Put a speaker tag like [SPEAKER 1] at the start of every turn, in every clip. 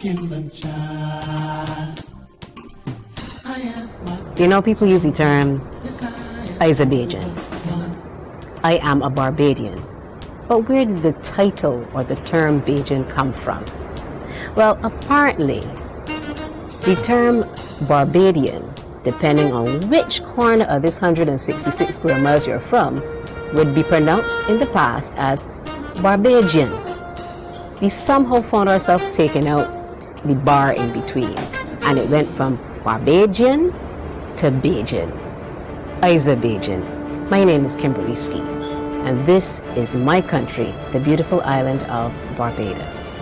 [SPEAKER 1] You know, people use the term "I's a Bajan." I am a Barbadian. But where did the title or the term Bajan come from? Well, apparently, the term Barbadian, depending on which corner of this 166 square miles you're from, would be pronounced in the past as Barbadian. We somehow found ourselves taking out the bar in between, and it went from Barbadian to Bajan. I's a Bajan. My name is Kimberley Skeete, and this is my country, the beautiful island of Barbados.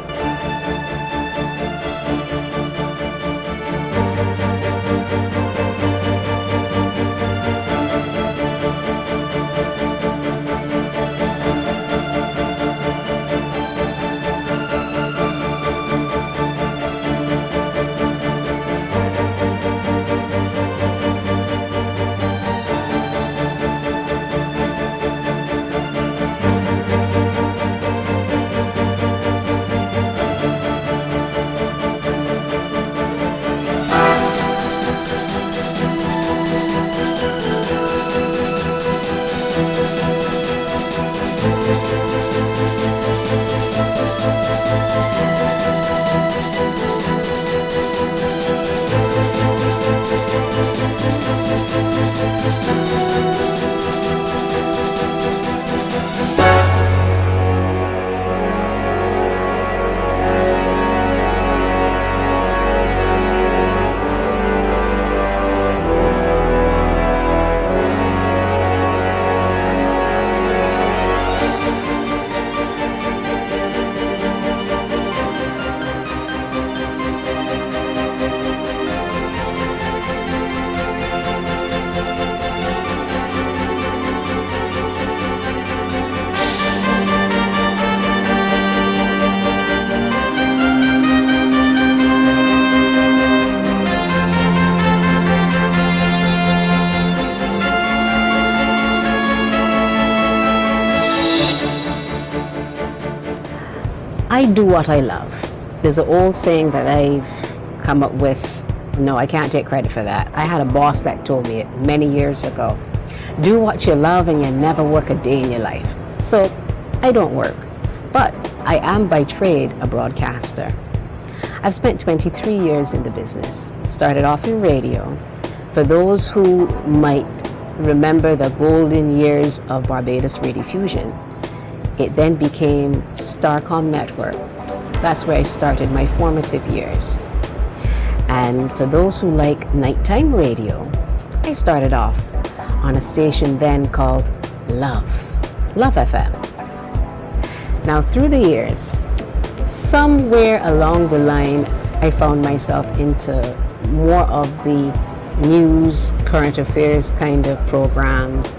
[SPEAKER 1] I do what I love. There's an old saying that I've come up with. No, I can't take credit for that. I had a boss that told me it many years ago. Do what you love and you never work a day in your life. So I don't work, but I am by trade a broadcaster. I've spent 23 years in the business. Started off in radio. For those who might remember the golden years of Barbados Radio Fusion, it then became Starcom Network. That's where I started my formative years. And for those who like nighttime radio, I started off on a station then called Love FM. Now through the years, somewhere along the line, I found myself into more of the news, current affairs kind of programs,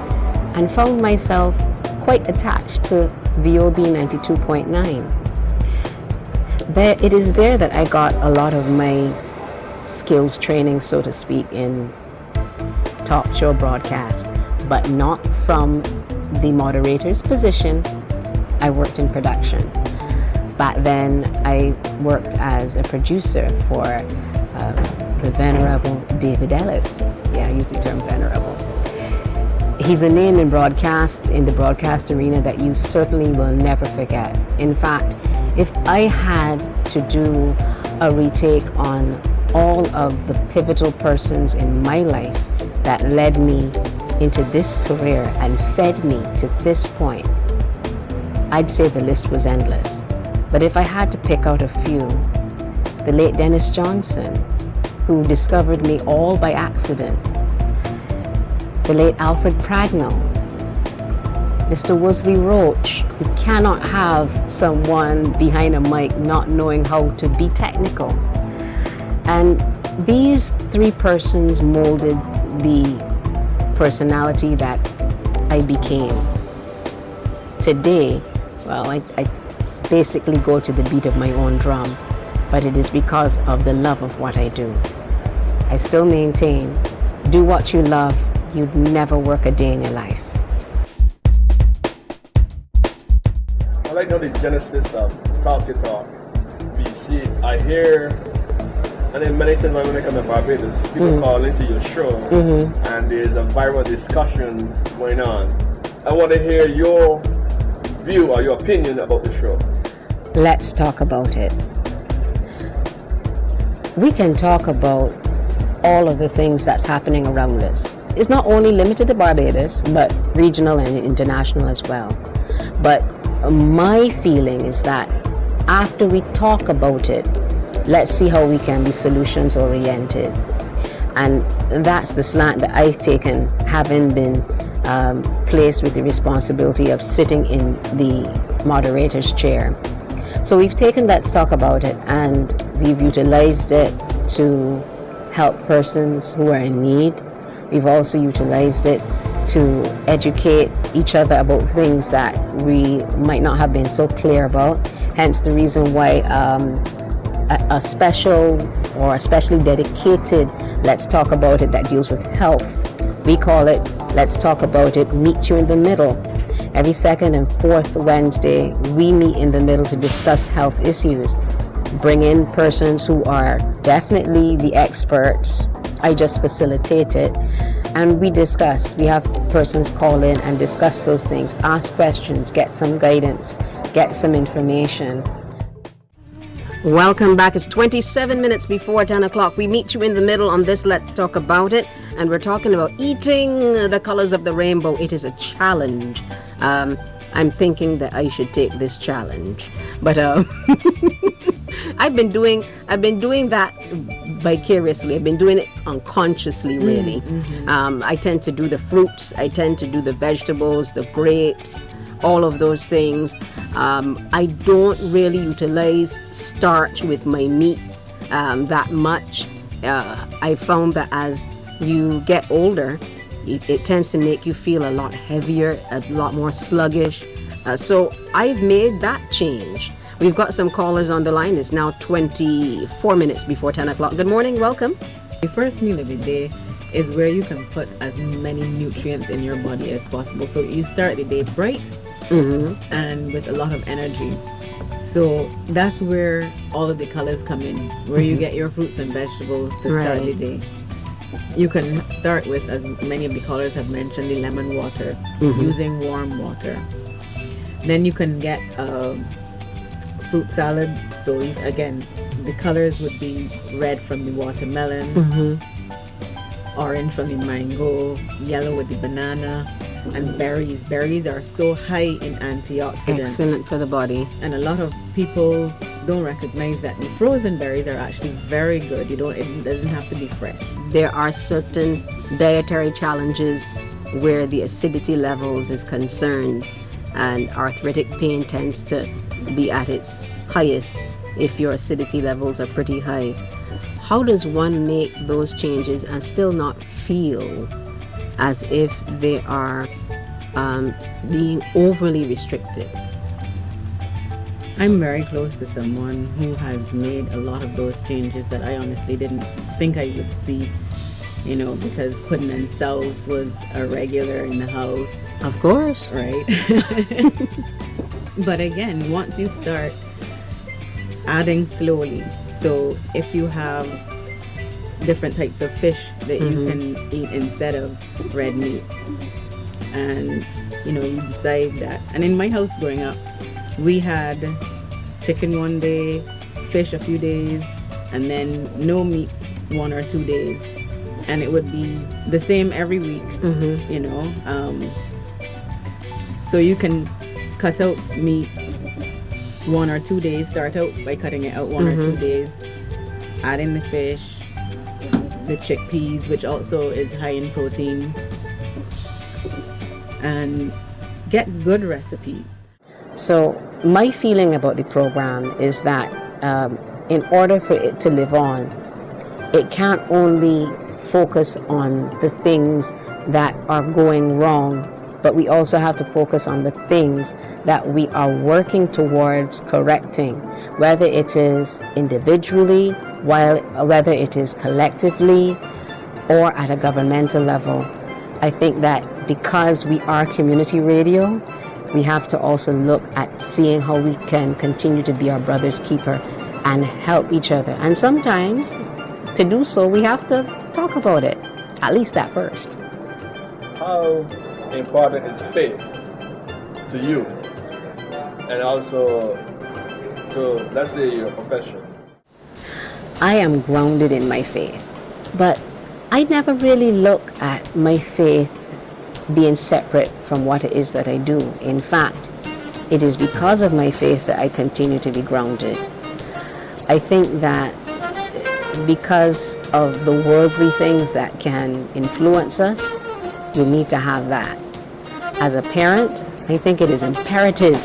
[SPEAKER 1] and found myself quite attached to VOB 92.9. It is there that I got a lot of my skills training, so to speak, in talk show broadcast, but not from the moderator's position. I worked in production. Back then, I worked as a producer for the Venerable David Ellis. Yeah, I use the term venerable. He's a name in broadcast, in the broadcast arena, that you certainly will never forget. In fact, if I had to do a retake on all of the pivotal persons in my life that led me into this career and fed me to this point, I'd say the list was endless. But if I had to pick out a few, the late Dennis Johnson, who discovered me all by accident, the late Alfred Pragnell, Mr. Wosley Roach. You cannot have someone behind a mic not knowing how to be technical. And these three persons molded the personality that I became. Today, well, I basically go to the beat of my own drum, but it is because of the love of what I do. I still maintain, do what you love, you'd never work a day in your life.
[SPEAKER 2] I'd like to know the genesis of Talk Your Talk. BC, I hear, and then many times when I come to Barbados, people call into your show, and there's a viral discussion going on. I want to hear your view or your opinion about the show.
[SPEAKER 1] Let's talk about it. We can talk about all of the things that's happening around us. It's not only limited to Barbados, but regional and international as well. But my feeling is that after we talk about it, let's see how we can be solutions oriented. And that's the slant that I've taken, having been placed with the responsibility of sitting in the moderator's chair. So we've taken Let's Talk About It, and we've utilized it to help persons who are in need. We've also utilized it to educate each other about things that we might not have been so clear about. Hence the reason why a special or especially dedicated Let's Talk About It that deals with health. We call it Let's Talk About It, Meet You in the Middle. Every second and fourth Wednesday, we meet in the middle to discuss health issues. Bring in persons who are definitely the experts. I just facilitate it. And we discuss. We have persons call in and discuss those things, ask questions, get some guidance, get some information. Welcome back. It's 27 minutes before 10 o'clock. We meet you in the middle on this Let's Talk About It. And we're talking about eating the colors of the rainbow. It is a challenge. I'm thinking that I should take this challenge. But I've been doing that vicariously. I've been doing it unconsciously, really. I tend to do the fruits. I tend to do the vegetables, the grapes, all of those things. I don't really utilize starch with my meat that much. I found that as you get older, it tends to make you feel a lot heavier, a lot more sluggish. So I've made that change. We've got some callers on the line. It's now 24 minutes before 10 o'clock. Good morning, welcome.
[SPEAKER 3] The first meal of the day is where you can put as many nutrients in your body as possible. So you start the day bright and with a lot of energy. So that's where all of the colors come in, where you get your fruits and vegetables to start the day. You can start with, as many of the callers have mentioned, the lemon water, using warm water. Then you can get fruit salad. So again, the colors would be red from the watermelon, orange from the mango, yellow with the banana, and berries. Berries are so high in antioxidants.
[SPEAKER 1] Excellent for the body.
[SPEAKER 3] And a lot of people don't recognize that the frozen berries are actually very good. It doesn't have to be fresh.
[SPEAKER 1] There are certain dietary challenges where the acidity levels is concerned, and arthritic pain tends to be at its highest if your acidity levels are pretty high. How does one make those changes and still not feel as if they are being overly restricted?
[SPEAKER 3] I'm very close to someone who has made a lot of those changes that I honestly didn't think I would see, because pudding and sauce was a regular in the house.
[SPEAKER 1] Of course.
[SPEAKER 3] Right? But again, once you start adding slowly, so if you have different types of fish that you can eat instead of red meat, and you decide that. And in my house growing up, we had chicken one day, fish a few days, and then no meats 1 or 2 days, and it would be the same every week. So you can cut out meat 1 or 2 days. Start out by cutting it out 1 or 2 days, add in the fish, the chickpeas, which also is high in protein, and get good recipes.
[SPEAKER 1] So my feeling about the program is that in order for it to live on, it can't only focus on the things that are going wrong, but we also have to focus on the things that we are working towards correcting, whether it is individually, whether it is collectively, or at a governmental level. I think that because we are community radio, we have to also look at seeing how we can continue to be our brother's keeper and help each other. And sometimes, to do so, we have to talk about it, at least at first.
[SPEAKER 2] How important is faith to you, and also to, let's say, your profession?
[SPEAKER 1] I am grounded in my faith, but I never really look at my faith being separate from what it is that I do. In fact, it is because of my faith that I continue to be grounded. I think that because of the worldly things that can influence us, we need to have that. As a parent, I think it is imperative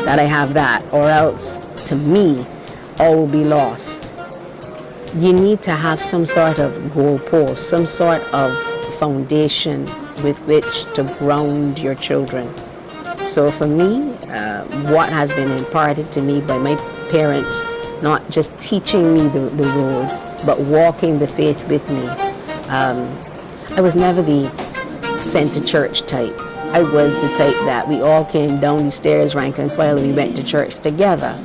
[SPEAKER 1] that I have that, or else, to me, all will be lost. You need to have some sort of goalpost, some sort of foundation with which to ground your children. So for me, what has been imparted to me by my parents, not just teaching me the road, but walking the faith with me. I was never the sent to church type. I was the type that we all came down the stairs rank and file and we went to church together.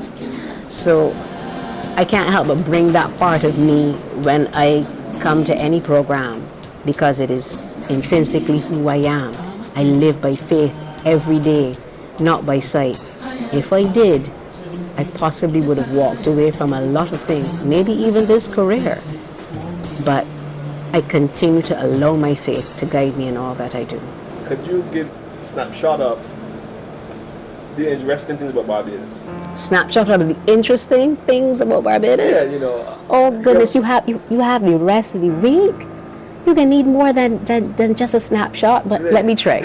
[SPEAKER 1] So I can't help but bring that part of me when I come to any program, because it is intrinsically who I am. I live by faith every day, not by sight. If I did, I possibly would have walked away from a lot of things, maybe even this career. But I continue to allow my faith to guide me in all that I do.
[SPEAKER 2] Could you give a snapshot of the interesting things about Barbados?
[SPEAKER 1] Snapshot of the interesting things about Barbados?
[SPEAKER 2] Yeah, you know.
[SPEAKER 1] Oh goodness, you have the rest of the week. You're gonna need more than just a snapshot, but let me try.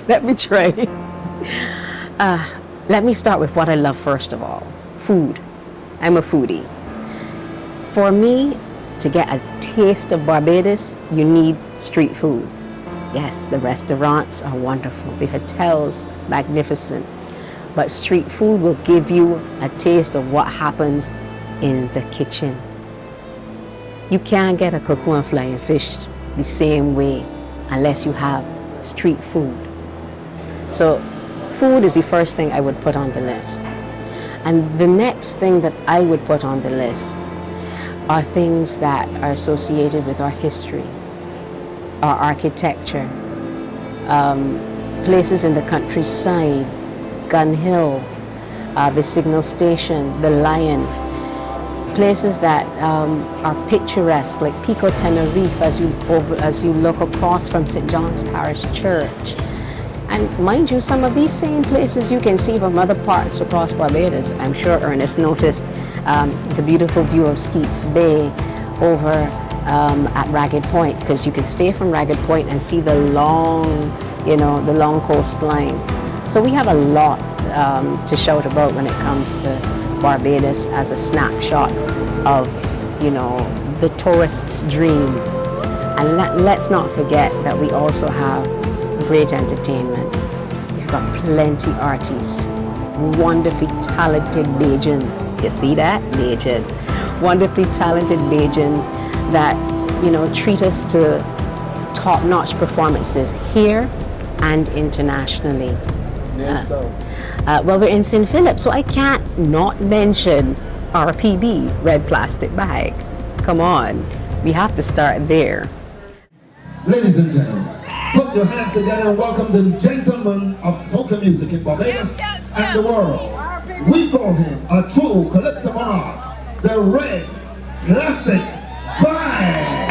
[SPEAKER 1] Let me try. Let me start with what I love first of all. Food. I'm a foodie. For me, to get a taste of Barbados, you need street food. Yes, the restaurants are wonderful. The hotels, magnificent. But street food will give you a taste of what happens in the kitchen. You can't get a cocoa and flying fish the same way unless you have street food. So food is the first thing I would put on the list. And the next thing that I would put on the list are things that are associated with our history, our architecture, places in the countryside, Gun Hill, the Signal Station, the Lion, places that are picturesque, like Pico Tenerife as you look across from St. John's Parish Church. And mind you, some of these same places you can see from other parts across Barbados. I'm sure Ernest noticed the beautiful view of Skeete's Bay over at Ragged Point, because you can stay from Ragged Point and see the long coastline. So we have a lot to shout about when it comes to Barbados as a snapshot of, the tourist's dream. And let's not forget that we also have great entertainment. We've got plenty artists, wonderfully talented Bajans. You see that? Bajan. Wonderfully talented Bajans that, treat us to top-notch performances here and internationally. Well, we're in St. Philip, so I can't not mention RPB, Red Plastic Bag. Come on, we have to start there.
[SPEAKER 4] Ladies and gentlemen, put your hands together and welcome the gentleman of soca music in Barbados and the world. We call him a true calypso monarch, the Red Plastic Bag.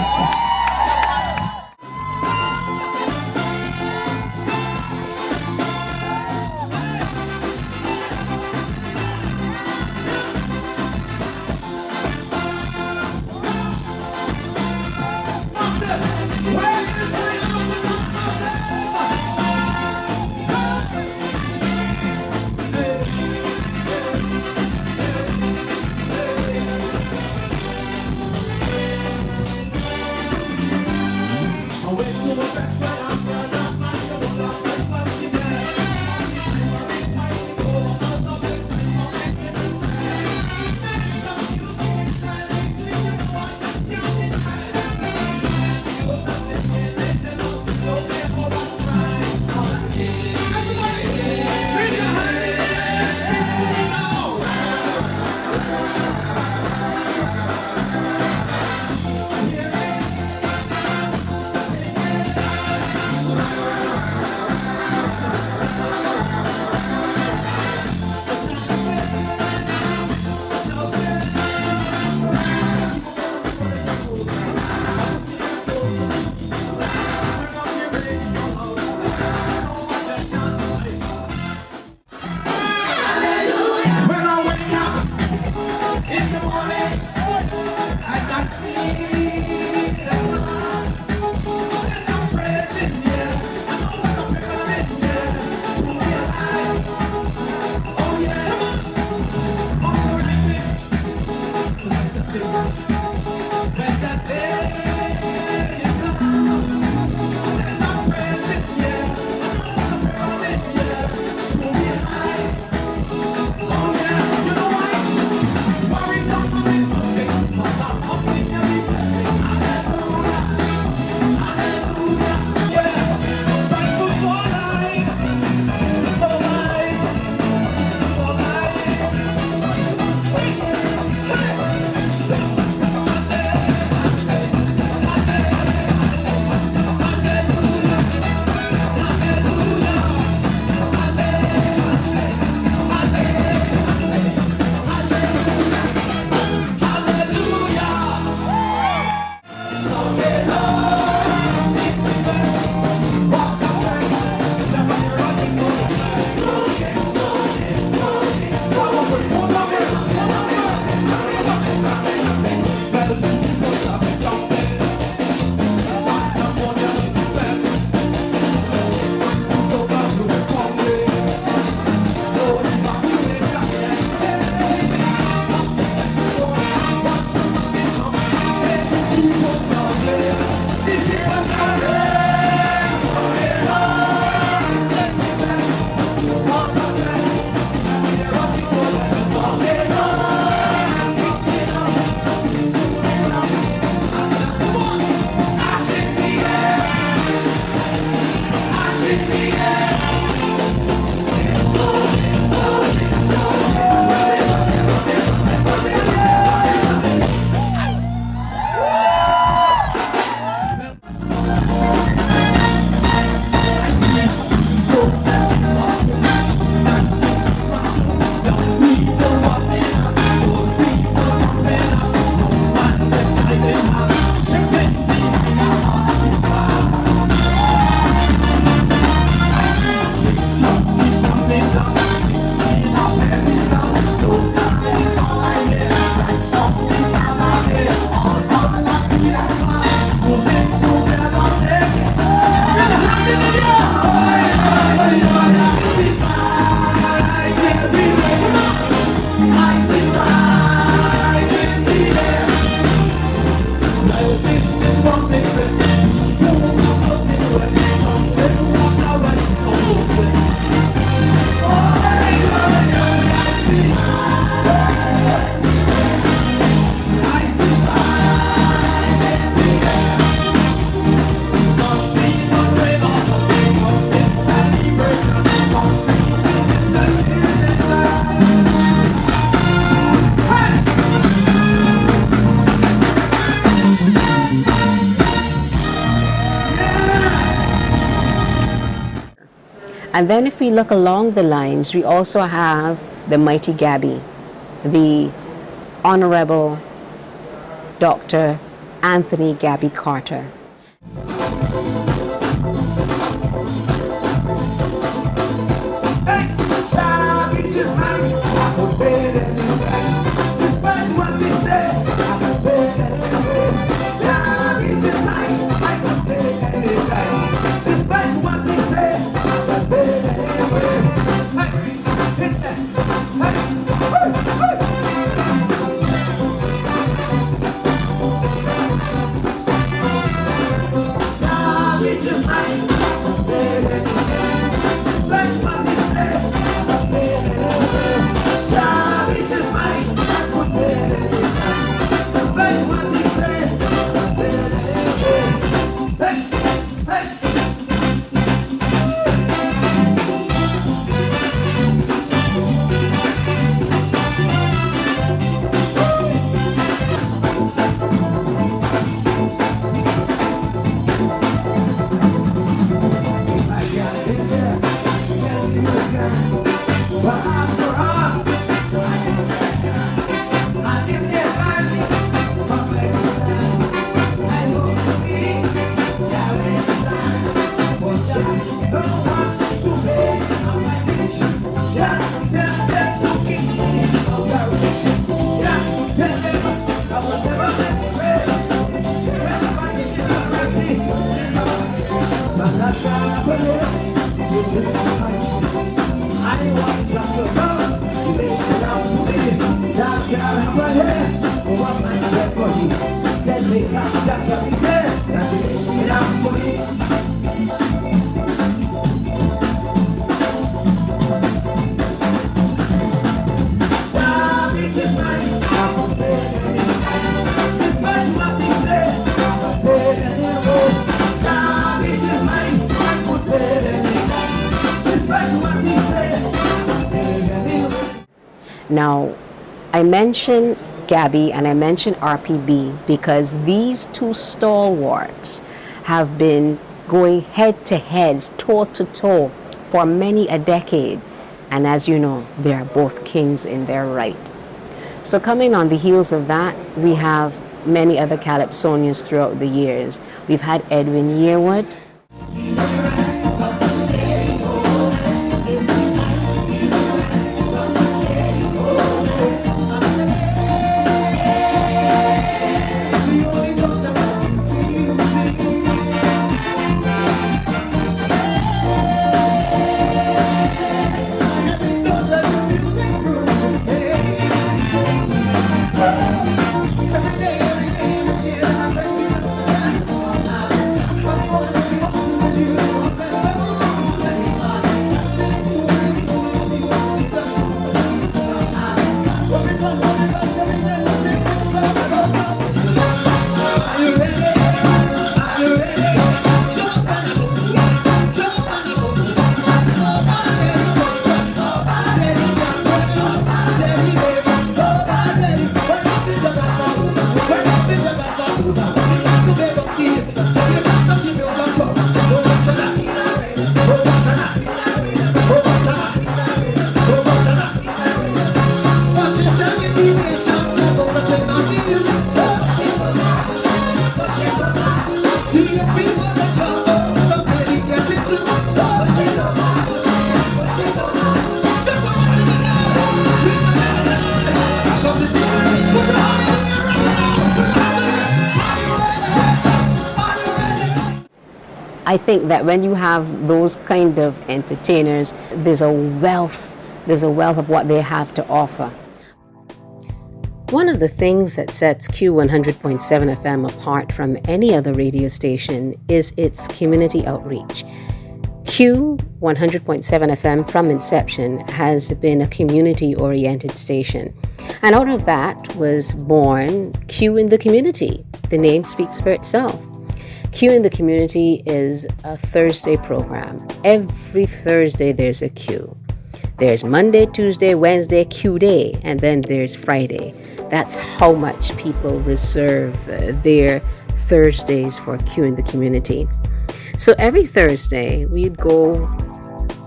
[SPEAKER 1] And then if we look along the lines, we also have the mighty Gabby, the Honorable Dr. Anthony Gabby Carter. Now, I mentioned Gabby and I mentioned RPB because these two stalwarts have been going head to head, toe to toe for many a decade. And as you know, they are both kings in their right. So coming on the heels of that, we have many other calypsonians throughout the years. We've had Edwin Yearwood. I think that when you have those kind of entertainers, there's a wealth of what they have to offer. One of the things that sets Q100.7 FM apart from any other radio station is its community outreach. Q 100.7 FM from inception has been a community-oriented station. And out of that was born Q in the Community. The name speaks for itself. Q in the Community is a Thursday program. Every Thursday there's a Q. There's Monday, Tuesday, Wednesday, Q Day, and then there's Friday. That's how much people reserve their Thursdays for Q in the Community. So every Thursday, we'd go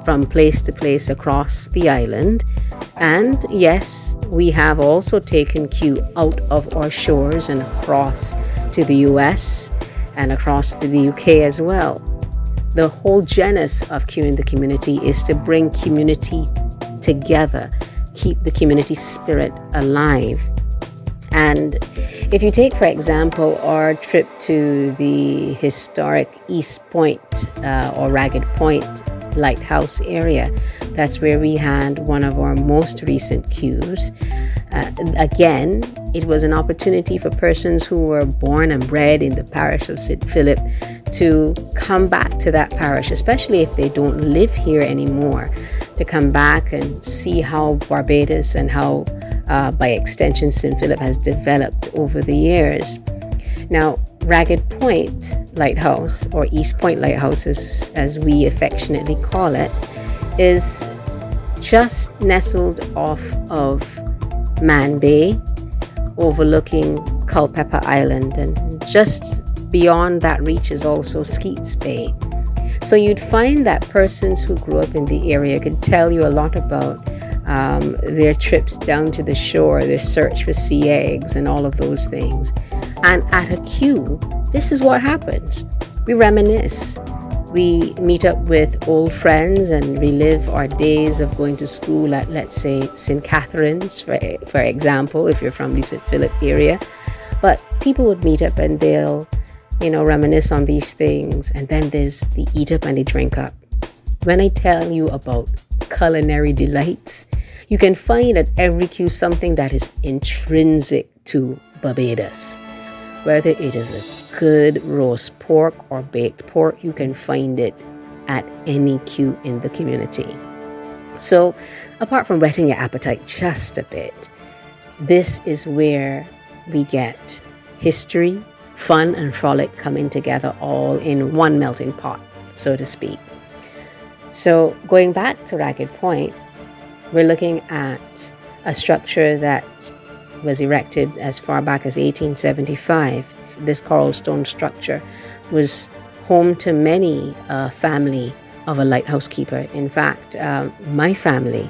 [SPEAKER 1] from place to place across the island. And yes, we have also taken Q out of our shores and across to the US and across to the UK as well. The whole genesis of Q in the Community is to bring community together, keep the community spirit alive. And if you take, for example, our trip to the historic East Point or Ragged Point Lighthouse area, that's where we had one of our most recent Qs. Again, it was an opportunity for persons who were born and bred in the parish of St. Philip to come back to that parish, especially if they don't live here anymore, to come back and see how Barbados and how by extension, St. Philip has developed over the years. Now, Ragged Point Lighthouse, or East Point Lighthouse as we affectionately call it, is just nestled off of Man Bay, overlooking Culpeper Island, and just beyond that reach is also Skeete Bay. So you'd find that persons who grew up in the area could tell you a lot about their trips down to the shore, their search for sea eggs and all of those things. And at a Q, this is what happens. We reminisce. We meet up with old friends and relive our days of going to school at, let's say, St. Catherine's, for example, if you're from the St. Philip area. But people would meet up and they'll, reminisce on these things. And then there's the eat up and the drink up. When I tell you about culinary delights, you can find at every Q something that is intrinsic to Barbados. Whether it is a good roast pork or baked pork, you can find it at any Q in the community. So, apart from whetting your appetite just a bit, this is where we get history, fun, and frolic coming together all in one melting pot, so to speak. So, going back to Ragged Point, we're looking at a structure that was erected as far back as 1875. This coral stone structure was home to many family of a lighthouse keeper. In fact, my family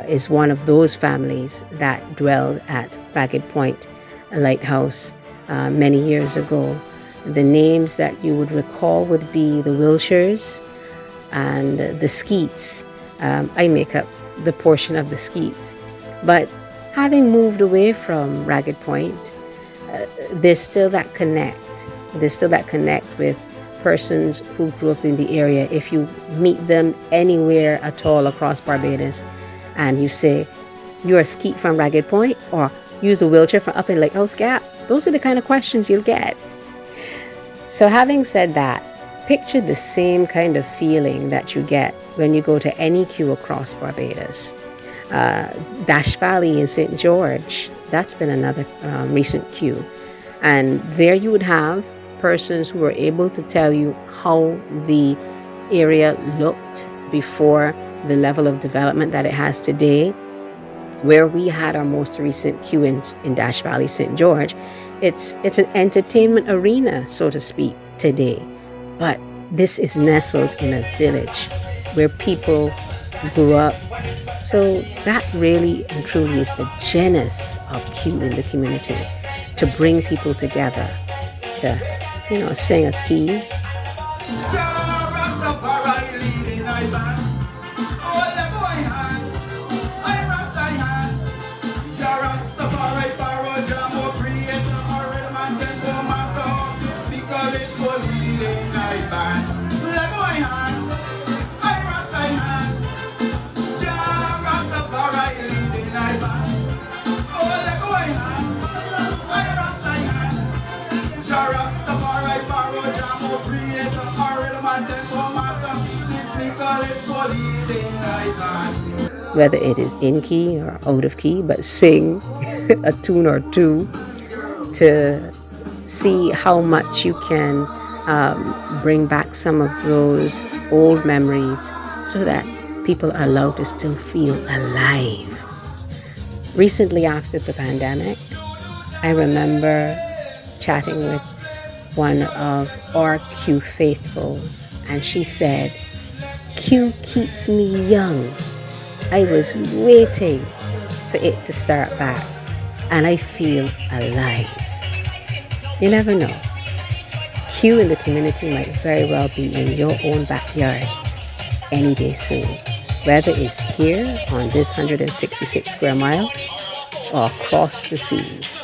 [SPEAKER 1] is one of those families that dwelled at Ragged Point Lighthouse many years ago. The names that you would recall would be the Wilshires and the Skeetes. I make up the portion of the Skeetes. But having moved away from Ragged Point, there's still that connect. There's still that connect with persons who grew up in the area. If you meet them anywhere at all across Barbados and you say, you're a Skeete from Ragged Point, or use a wheelchair from up in Lighthouse Gap, those are the kind of questions you'll get. So having said that, picture the same kind of feeling that you get when you go to any Q across Barbados. Dash Valley in St. George, that's been another recent Q. And there you would have persons who were able to tell you how the area looked before the level of development that it has today. Where we had our most recent Q in Dash Valley, St. George, it's an entertainment arena, so to speak, today. But this is nestled in a village where people grew up. So that really and truly is the genesis of Q in the community, to bring people together, to, sing a key.
[SPEAKER 4] Bye.
[SPEAKER 1] whether it is in key or out of key, but sing a tune or two to see how much you can bring back some of those old memories so that people are allowed to still feel alive. Recently, after the pandemic, I remember chatting with one of our Q faithfuls, and she said, Q keeps me young. I was waiting for it to start back, and I feel alive. You never know. Q in the community might very well be in your own backyard any day soon, whether it's here on this 166 square miles or across the seas.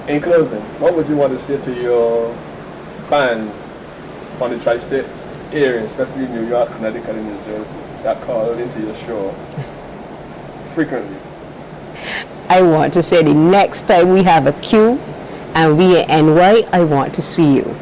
[SPEAKER 2] In closing, what would you want to say to your fans from the tri-state area, especially New York, Connecticut, and New Jersey, that call into your show frequently?
[SPEAKER 1] I want to say the next time we have a Q and we are NY, I want to see you.